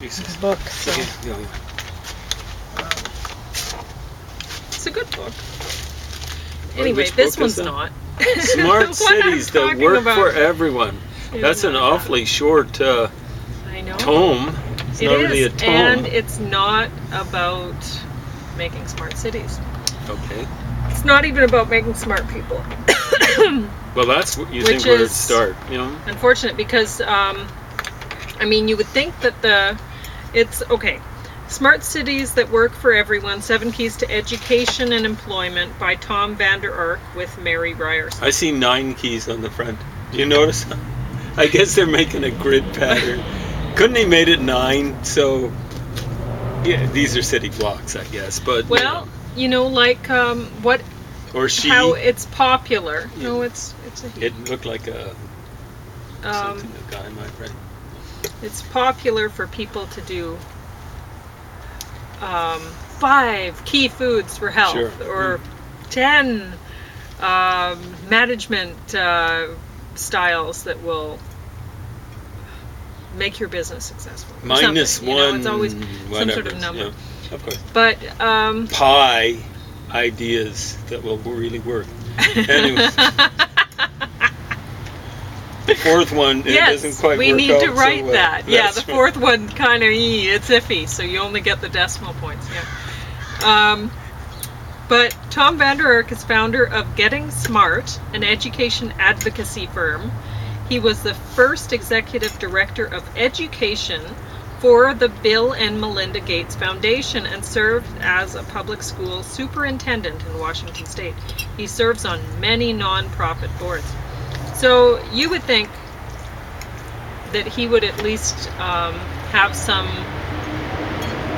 Jesus. book. So Okay, yeah. it's a good book. Well, Anyway, which this book is one's that? not. Smart What cities I'm that talking work about for everyone. is That's an not that. awfully short I know. tome. It's It not is, really a tome. and it's not about making smart cities. Okay. It's not even about making smart people. Well, that's what you Which think where it is- start, you know? Unfortunate, because I mean, you would think that it's okay. Smart Cities That Work for Everyone: 7 Keys to Education and Employment by Tom Vander Ark with Mary Ryerson. I see 9 keys on the front. Do you notice? I guess they're making a grid pattern. Couldn't he made it 9? So, yeah, these are city blocks, I guess. But Well, you know, like what or she. how it's popular. Yeah. No, it's a he. It looked like a something a guy might write. It's popular for people to do 5 key foods for health, Sure. or 10 management styles that will make your business successful. or Minus something, you know, 1. it's always whatever. some sort of number. Yeah, of course. But Pie ideas that will really work. Anyway. The 4th one, it yes, doesn't quite we work need out to so write well. that. Yeah, That's the right. 4th one kind of it's iffy, so you only get the decimal points. Yeah. But Tom Vander Ark is founder of Getting Smart, an education advocacy firm. He was the first executive director of education for the Bill and Melinda Gates Foundation and served as a public school superintendent in Washington State. He serves on many nonprofit boards. So you would think that he would at least have some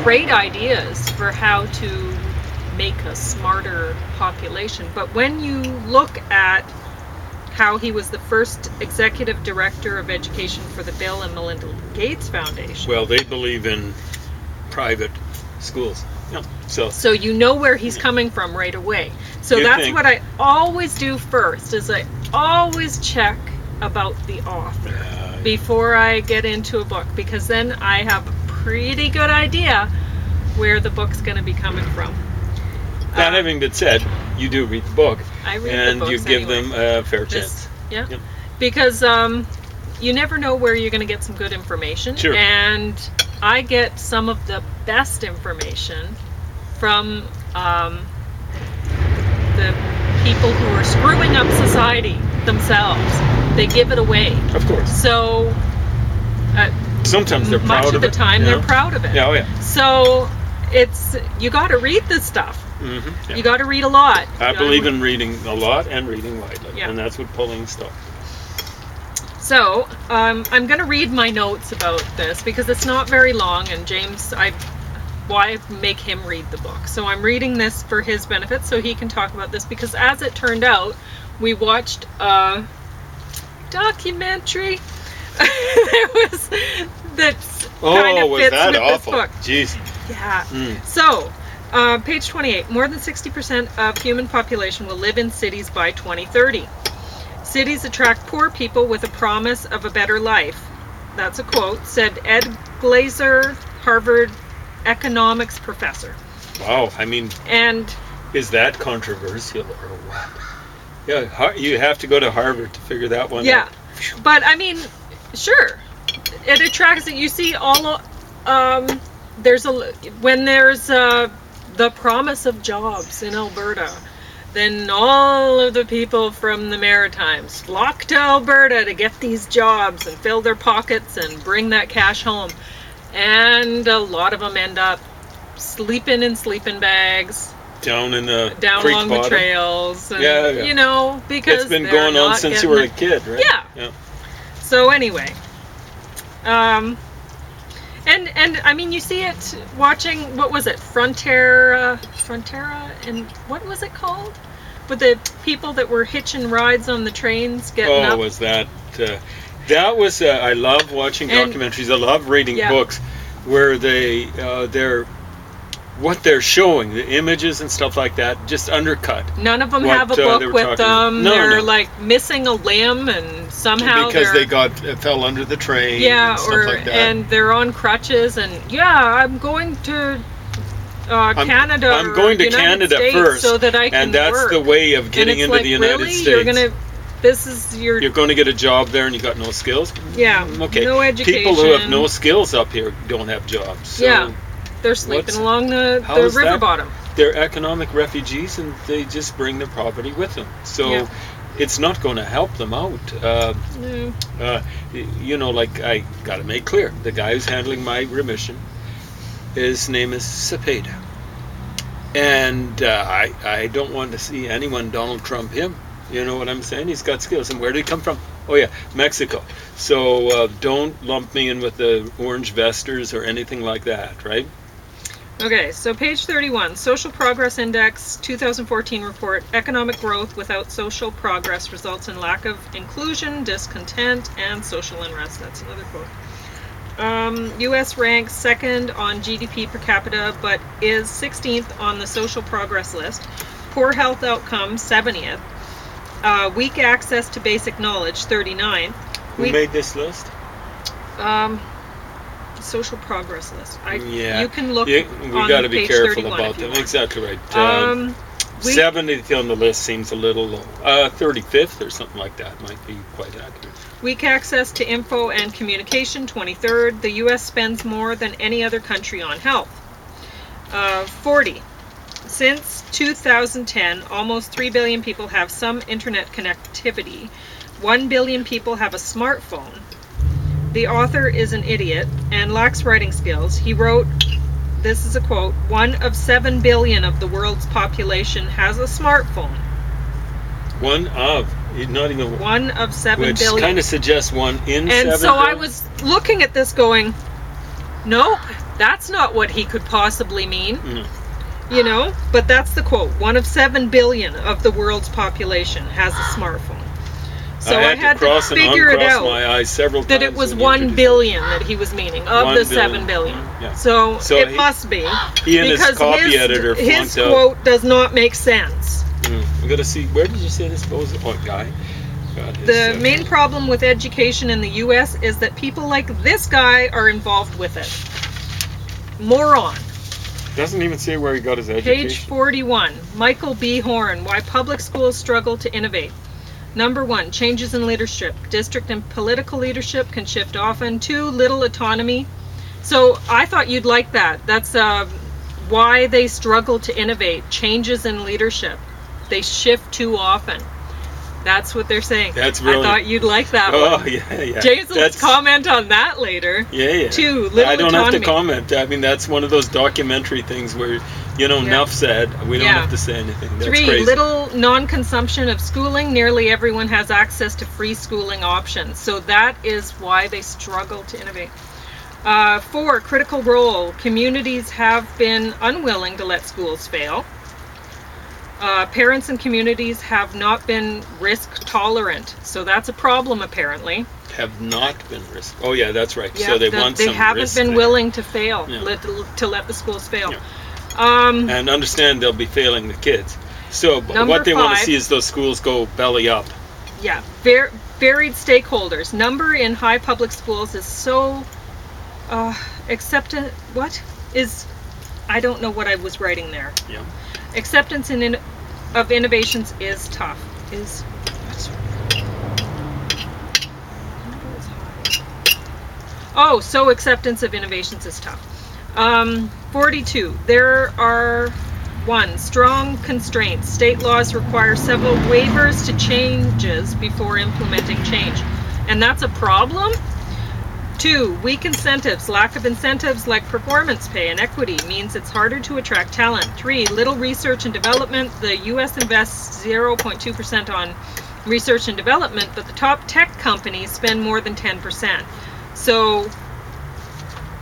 great ideas for how to make a smarter population. But when you look at how he was the first executive director of education for the Bill and Melinda Gates Foundation, Well, they believe in private schools. Yeah. so you know where he's coming from right away. So You that's think- what I always do first, is I always check about the author before I get into a book, because then I have a pretty good idea where the book's going to be coming from. That having been said, you do read the book, I read and the books you give anyway. them a fair This- chance. yeah. Yep. Because you never know where you're going to get some good information. Sure. And I get some of the best information from the people who are screwing up society themselves. They give it away. Of course. So Sometimes they're proud much of the it, time you they're know? proud of it. Yeah, oh yeah. So you got to read this stuff. Mm-hmm. Yeah. You got to read a lot. I believe in reading a lot and reading widely, Yeah. and that's what pulling stuff. So, I'm going to read my notes about this because it's not very long, and James, why make him read the book? So I'm reading this for his benefit so he can talk about this, because as it turned out, we watched a documentary that kind of was fits that with awful? this book. Jeez. Yeah. Mm. So, page 28. More than 60% of human population will live in cities by 2030. Cities attract poor people with a promise of a better life. That's a quote, said Ed Glazer, Harvard economics professor. Wow. I mean, And is that controversial or what? Yeah, you have to go to Harvard to figure that one yeah, out. but I mean, sure, it attracts it. You see all, when there's the promise of jobs in Alberta, then all of the people from the Maritimes flock to Alberta to get these jobs and fill their pockets and bring that cash home. And a lot of them end up sleeping in sleeping bags Down in the down creek along bottom. the trails. And, Yeah, yeah. you know, because It's been they're going on not since you getting were a kid, right? Yeah. So anyway, and I mean, you see it watching, what was it, Frontera, and what was it called? With the people that were hitching rides on the trains, getting Oh, up. was that? That was. I love watching And- documentaries. I love reading Yeah. books where they're what they're showing, the images and stuff like that, just undercut. None of them what, have a they book were with talking- them. No, They're no. like missing a limb, and somehow Because they're, they fell under the train yeah, and stuff or like that. and they're on crutches, and I'm going to Canada. I'm going to or United Canada States first, so that I can and that's work. the way of And getting it's into like, the United really? States. You're gonna. This is your. You're going to get a job there and you got no skills? Yeah, Okay. no People who have education. no skills up here don't have jobs. So Yeah. They're sleeping what's- along the how is river that? bottom. they're economic refugees and they just bring their property with them. So Yeah. it's not going to help them out. No. You know, like I got to make clear, the guy who's handling my remission, his name is Cepeda. And I don't want to see anyone Donald Trump him. You know what I'm saying? He's got skills. And where did he come from? Oh, yeah, Mexico. So don't lump me in with the orange vesters or anything like that, right? Okay, so page 31, Social Progress Index 2014 report, economic growth without social progress results in lack of inclusion, discontent, and social unrest. That's another quote. U.S. ranks second on GDP per capita, but is 16th on the social progress list. Poor health outcomes, 70th. Weak access to basic knowledge, 39th. Who made this list? Social progress list. Yeah. You can look We on got to be page careful 31 about if you them. want. Exactly right. We- 70th on the list seems a little low. 35th or something like that might be quite accurate. Weak access to info and communication, 23rd. The U.S. spends more than any other country on health. 40. Since 2010, almost 3 billion people have some internet connectivity. 1 billion people have a smartphone. The author is an idiot and lacks writing skills. He wrote, this is a quote, 1 of 7 billion of the world's population has a smartphone. One of, not even 1 of 7 which billion. kind of suggests one in And 7 so I billion. was looking at this going, nope, that's not what he could possibly mean. Mm. You know, but that's the quote. 1 of 7 billion of the world's population has a smartphone. So I had to cross and figure it uncross out my eyes several that times it was when you 1 introduced billion that he was meaning of 1 the billion. 7 billion. Yeah. So So it he- must be He and his because copy editor his flunked out. quote does not make sense. We got to see, where did you say this goes? Oh, guy. God, his, The main problem with education in the U.S. is that people like this guy are involved with it. Moron. doesn't even say where he got his education. Page 41. Michael B. Horn. Why public schools struggle to innovate. Number 1. Changes in leadership. District and political leadership can shift often. 2. Little autonomy. So I thought you'd like that. That's why they struggle to innovate. Changes in leadership. They shift too often. That's what they're saying. That's I brilliant. thought you'd like that Oh, one. yeah. James will That's- comment on that later. Yeah. 2. Little I don't autonomy. have to comment. I mean, that's one of those documentary things where, you know, Yeah. enough said. We don't Yeah. have to say anything. That's 3. crazy. Little non-consumption of schooling. Nearly everyone has access to free schooling options. So that is why they struggle to innovate. 4. Critical role. Communities have been unwilling to let schools fail. Parents and communities have not been risk tolerant. So that's a problem apparently. Have not been risk. Oh, yeah, that's right. Yeah, so they that want they some haven't risk been there. willing to fail, Yeah. to let the schools fail. Yeah. And understand they'll be failing the kids. So Number what they want to 5. see is those schools go belly up. Yeah, varied stakeholders. Number in high public schools is so acceptance. What is? I don't know what I was writing there. Yeah. Acceptance of innovations is tough. Is oh, so acceptance of innovations is tough. 42. There are 1. Strong constraints. State laws require several waivers to changes before implementing change. And that's a problem. 2. Weak incentives. Lack of incentives like performance pay and equity means it's harder to attract talent. 3. Little research and development. The U.S. invests 0.2% on research and development, but the top tech companies spend more than 10%. So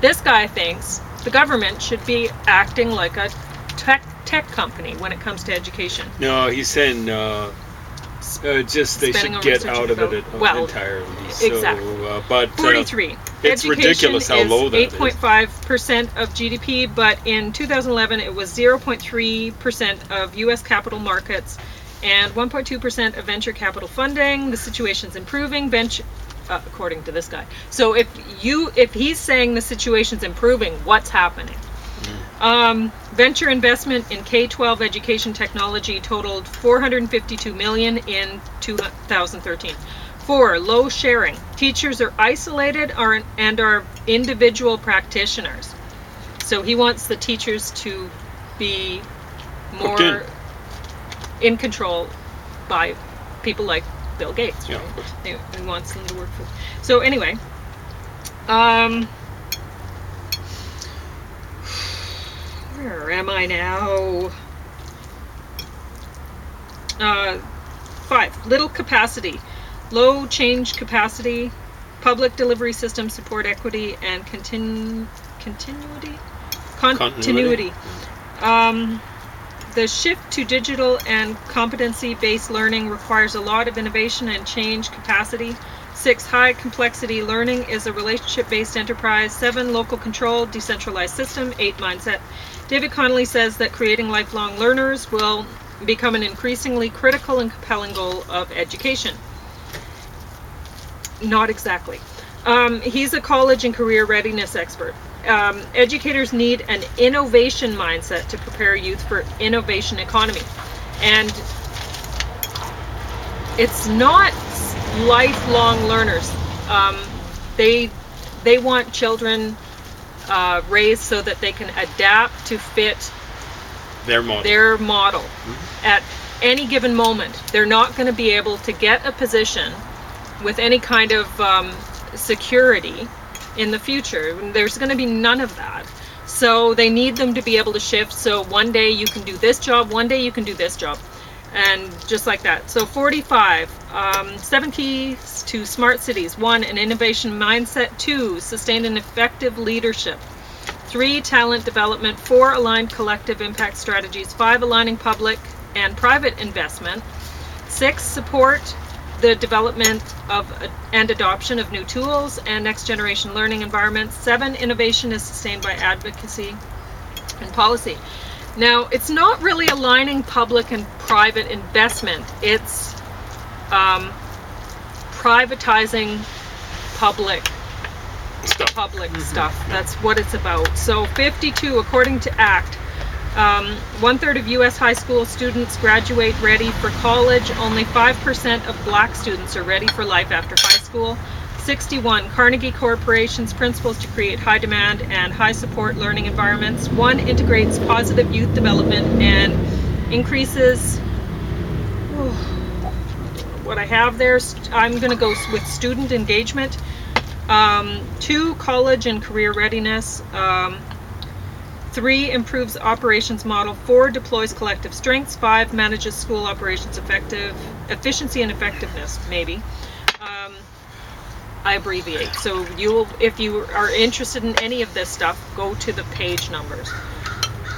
this guy thinks the government should be acting like a tech company when it comes to education. No, he's saying just they Spending should on get research out and of it development. Well, entirely. exactly. But 43. It's ridiculous how education low that is. 8.5% of GDP, but in 2011 it was 0.3% of U.S. capital markets and 1.2% of venture capital funding. The situation's improving, according to this guy. So if he's saying the situation's improving, what's happening? Venture investment in K-12 education technology totaled $452 million in 2013. 4, low sharing. Teachers are isolated and are individual practitioners. So he wants the teachers to be more in control by people like Bill Gates, right? Yeah, He wants them to work for. So anyway, where am I now? 5, little capacity. Low change capacity, public delivery systems support equity and continuity. The shift to digital and competency-based learning requires a lot of innovation and change capacity. 6, high complexity learning is a relationship-based enterprise. 7, local control, decentralized system. 8, mindset. David Connolly says that creating lifelong learners will become an increasingly critical and compelling goal of education. Not exactly. He's a college and career readiness expert. Educators need an innovation mindset to prepare youth for innovation economy. And it's not lifelong learners. They want children raised so that they can adapt to fit their model. Mm-hmm. At any given moment. They're not going to be able to get a position with any kind of security in the future. There's going to be none of that. So they need them to be able to shift. So one day you can do this job, one day you can do this job. And just like that. So 45, 7 keys to smart cities. 1, an innovation mindset. 2, sustained and effective leadership. 3, talent development. 4, aligned collective impact strategies. 5, aligning public and private investment. 6, support the development of and adoption of new tools and next generation learning environments. 7, innovation is sustained by advocacy and policy. Now, it's not really aligning public and private investment. It's privatizing public stuff. That's what it's about. So 52, according to ACT, 1/3 of U.S. high school students graduate ready for college. Only 5% of black students are ready for life after high school. 61, Carnegie Corporation's principles to create high demand and high support learning environments. 1, integrates positive youth development and increases what I have there. I'm going to go with student engagement. 2, college and career readiness. 3, improves operations model. 4, deploys collective strengths. 5, manages school operations efficiency and effectiveness, maybe. I abbreviate. So if you are interested in any of this stuff, go to the page numbers.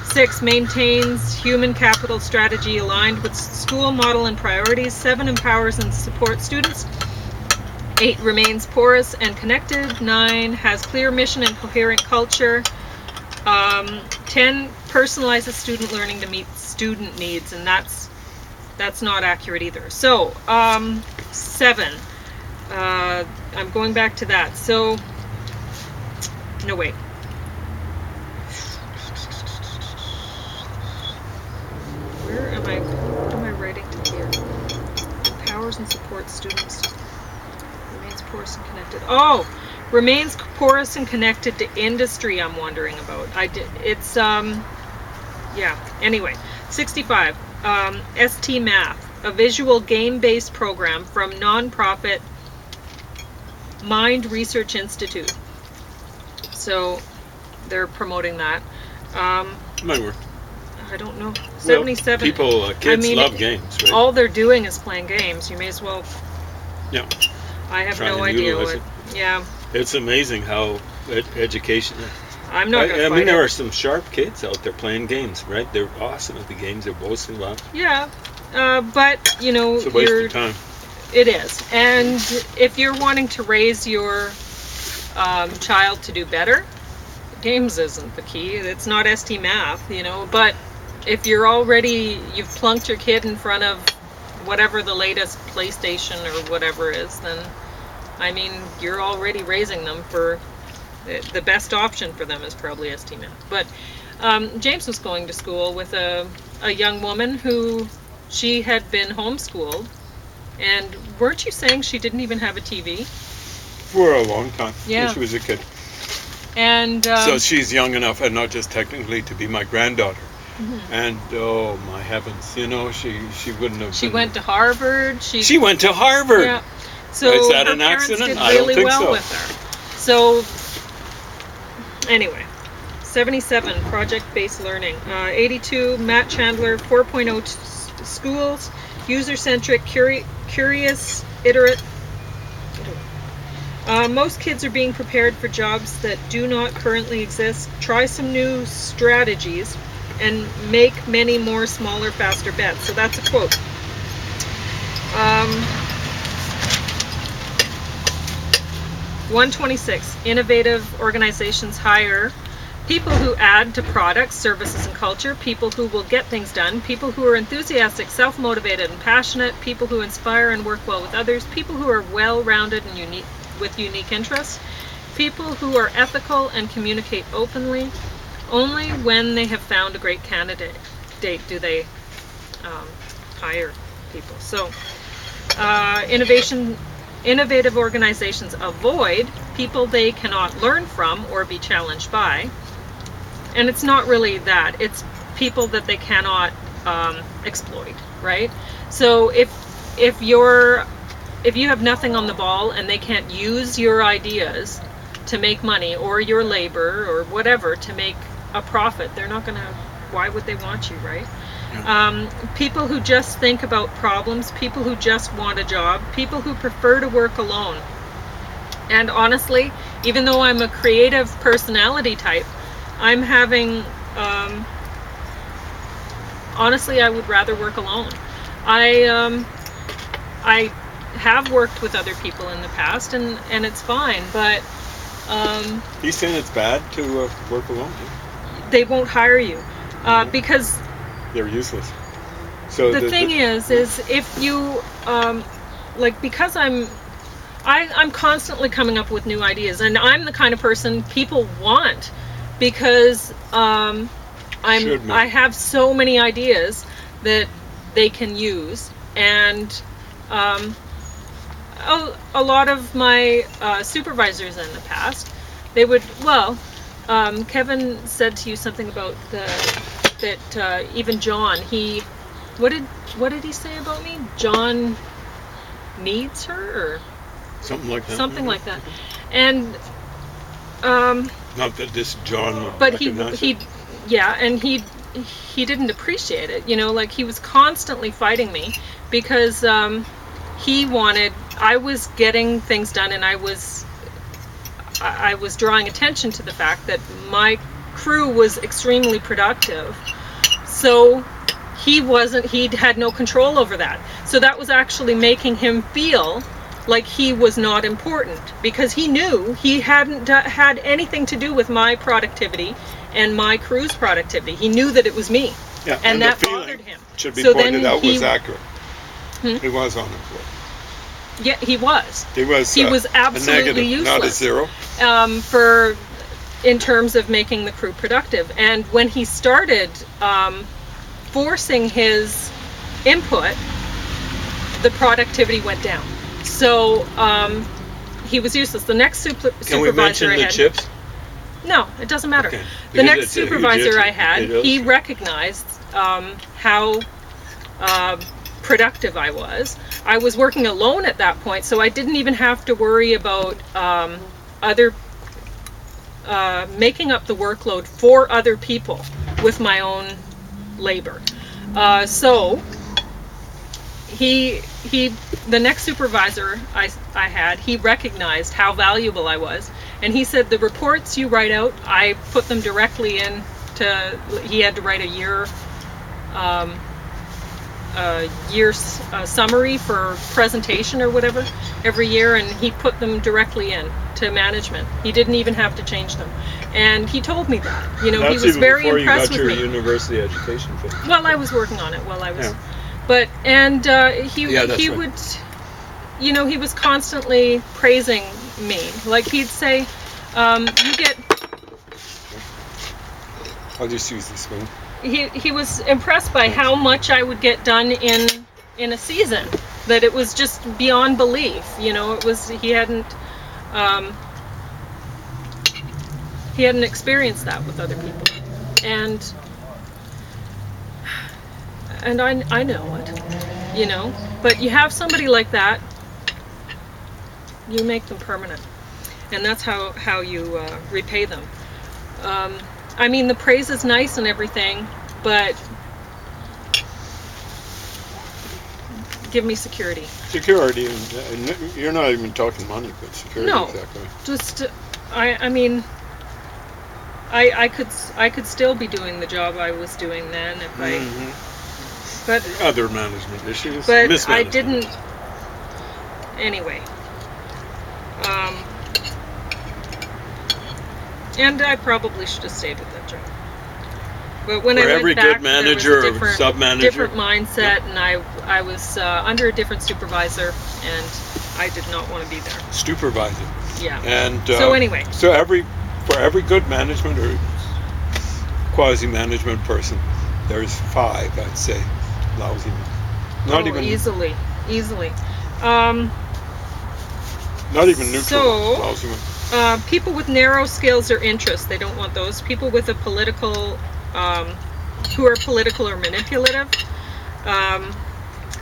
6, maintains human capital strategy aligned with school model and priorities. 7, empowers and supports students. 8, remains porous and connected. 9, has clear mission and coherent culture. 10, personalizes student learning to meet student needs, and that's not accurate either. So 7, I'm going back to that. So no, wait. Where am I? What am I writing to here? Empowers and supports students. Remains porous and connected. Oh, remains porous and connected to industry. I'm wondering about. It's yeah. Anyway, 65. ST Math, a visual game-based program from nonprofit Mind Research Institute. So they're promoting that. Might work. I don't know. 77. Well, kids love games, right? All they're doing is playing games. You may as well. Yeah. I have no idea what. Yeah. It's amazing how education. I'm not. I mean, there are some sharp kids out there playing games, right? They're awesome at the games. They're boasting about. Yeah, but you know, it's a waste of time. It is, and if you're wanting to raise your child to do better, games isn't the key. It's not ST math, you know, but if you've plunked your kid in front of whatever the latest PlayStation or whatever is, then, I mean, you're already raising them for, the best option for them is probably ST math. But James was going to school with a young woman who, she had been homeschooled, and weren't you saying she didn't even have a TV? For a long time. Yeah. When she was a kid. And So she's young enough, and not just technically, to be my granddaughter. Mm-hmm. And oh my heavens, you know, she wouldn't have. She been- went to Harvard. She went to Harvard. Yeah. So Is that her an parents accident? did I don't really think well so. with her. So anyway, 77 project-based learning. 82 Matt Chandler 4.0 schools, user-centric, curious, iterate. Most kids are being prepared for jobs that do not currently exist. Try some new strategies and make many more smaller, faster bets. So that's a quote. 126. Innovative organizations hire people who add to products, services, and culture, people who will get things done, people who are enthusiastic, self-motivated, and passionate, people who inspire and work well with others, people who are well-rounded and unique with unique interests, people who are ethical and communicate openly. Only when they have found a great candidate do they hire people. So, innovative organizations avoid people they cannot learn from or be challenged by. And it's not really that. It's people that they cannot exploit, right? So if you have nothing on the ball and they can't use your ideas to make money, or your labor or whatever to make a profit, they're not going to. Why would they want you, right? Yeah. People who just think about problems, people who just want a job, people who prefer to work alone. And honestly, even though I'm a creative personality type, I'm having, honestly, I would rather work alone. I have worked with other people in the past, and it's fine, but You saying it's bad to work alone? they won't hire you because They're useless. So the thing is if you because I'm constantly coming up with new ideas, and I'm the kind of person people want, because I have so many ideas that they can use, and a lot of my supervisors in the past, they would, Kevin said to you something about that even John, what did he say about me? John needs her, or something like that. something like that. And not that this John would but recognize he it. and he didn't appreciate it, like he was constantly fighting me, because I was getting things done, and I was drawing attention to the fact that my crew was extremely productive. So he had no control over that. So that was actually making him feel like he was not important, because he knew he hadn't had anything to do with my productivity and my crew's productivity. He knew that it was me, Yeah, and the that feeling bothered him. should be So pointed then out was he- accurate. He was unemployed. Yeah, he was. He was a absolutely negative, not a useless. zero. In terms of making the crew productive. And when he started forcing his input, the productivity went down. So he was useless. The next supervisor Can we mention I the had, chips? No, it doesn't matter. Okay. The Because next it's a huge supervisor issue. I had, It is. he recognized how productive I was. I was working alone at that point, so I didn't even have to worry about making up the workload for other people with my own labor. So the next supervisor I had, he recognized how valuable I was, and he said, the reports you write out, I put them directly in he had to write a year summary for presentation or whatever every year, and he put them directly in. to management. He didn't even have to change them. And he told me that. You know, That's he was even very before impressed you got with your me. university education. Well, I was working on it while I was, Yeah. but and he Yeah, that's he right. would, you know, he was constantly praising me. Like he'd say, "You get." I'll just use this one. He was impressed by how much I would get done in a season. That it was just beyond belief. You know, it was he hadn't experienced that with other people, and I know it, you know. But you have somebody like that, you make them permanent, and that's how you repay them. I mean, the praise is nice and everything, but give me security. Security, and you're not even talking money, but security. No. Exactly. Just, I mean, I could still be doing the job I was doing then if I, but Other management issues. but I mismanagement. didn't. Anyway, and I probably should have stayed with that job. But when For I every went back, good manager there was or a different, sub-manager. different mindset, and I was under a different supervisor, and I did not want to be there. Supervisor. Yeah. And So anyway. so for every good management or quasi-management person, there's 5, I'd say, lousy. Not even easily. not even neutral. So- Lousy. People with narrow skills or interests, they don't want those. People with a political, who are political or manipulative,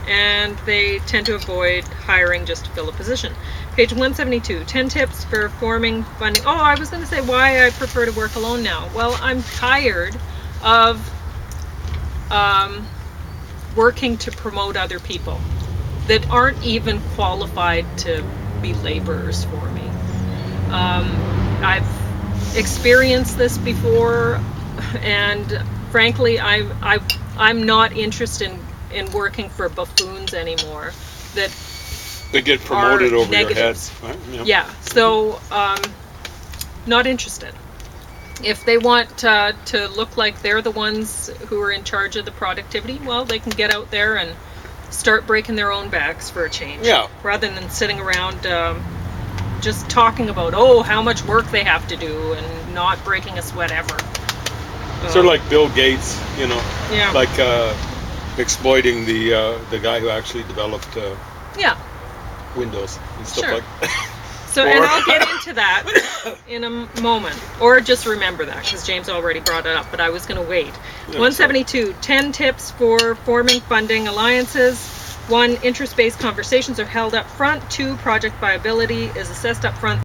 and they tend to avoid hiring just to fill a position. Page 172, 10 tips for forming funding. Oh, I was going to say why I prefer to work alone now. Well, I'm tired of working to promote other people that aren't even qualified to be laborers for me. I've experienced this before, and frankly, I'm not interested in working for buffoons anymore. That They get promoted are over negatives. your head. Right? yeah, so not interested. If they want to look like they're the ones who are in charge of the productivity, well, they can get out there and start breaking their own backs for a change. Yeah. Rather than sitting around just talking about how much work they have to do and not breaking a sweat ever. Sort of like Bill Gates, you know, Yeah. like exploiting the guy who actually developed Yeah. Windows and stuff Sure. like that. So, and I'll get into that in a moment. Or just remember that, because James already brought it up, but I was going to wait. Yeah, 172, 10 tips for forming funding alliances. 1, interest-based conversations are held up front. 2, project viability is assessed up front.